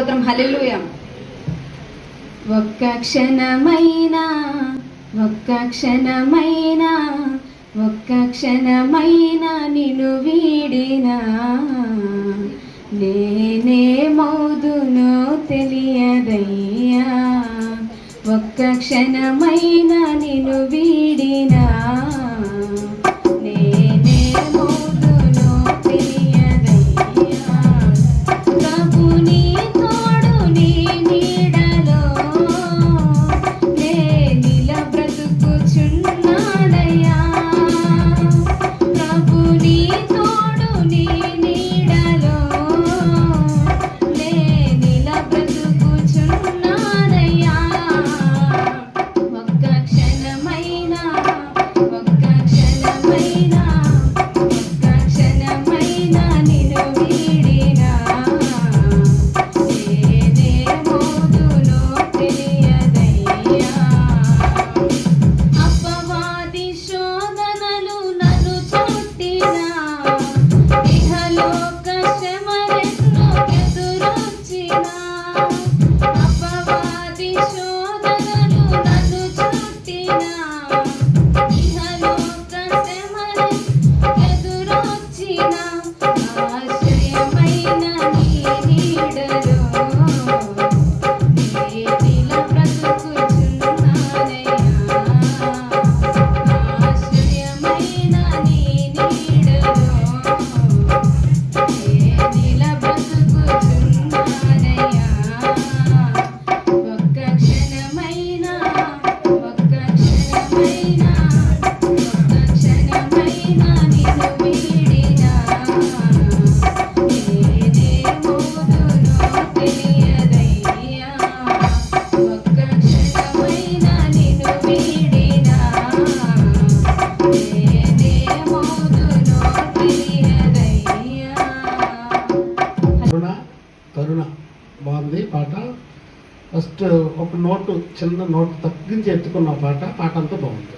హల్లెలూయా. ఒక్క క్షణమైనా నిన్ను వీడినా నేనే మౌదునో తెలియదయ్యా. ఒక్క క్షణమైనా నిన్ను వీడినా నేనే మౌదునో తెలియదయ్యా. ప్రభు నీ తోడు నీ నీడలో నే నిలబ్రతుకుచున్నానయ్యా. ప్రభు నీ తోడు నీ నీడలో నే నిలబ్రతుకుచున్నానయ్యా. ఒక్క క్షణమైనా నిన్ను వీడినా నేనే మౌదునో తెలియదయ్యా. అపవాది శోధనలు నన్ను చుట్టినా ఇహలోక శ్రమలెన్నో ఎదురొచ్చినా. అపవాది శోధనలు నన్ను చుట్టినా ఇహలోక శ్రమలెన్నో ఎదురొచ్చినా. ఆశ్రయమైన నీ నీడలో నే నిలబ్రతుకుచున్నానయ్యా. ఆశ్రయమైన నీ నీడలో నే నిలబ్రతుకుచున్నానయ్యా. ఒక్క క్షణమైనా నిన్ను వీడినా నేనే మౌదునో తెలియదయ్యా. ఒక్క క్షణమైనా నిన్ను వీడినా నేనే మౌదునో తెలియదయ్యా. కరుణ బాగుంది పాట. ఫస్ట్ ఒక నోటు చిన్న నోటు తగ్గించి ఎత్తుకున్న పాట అంతా బాగుంది.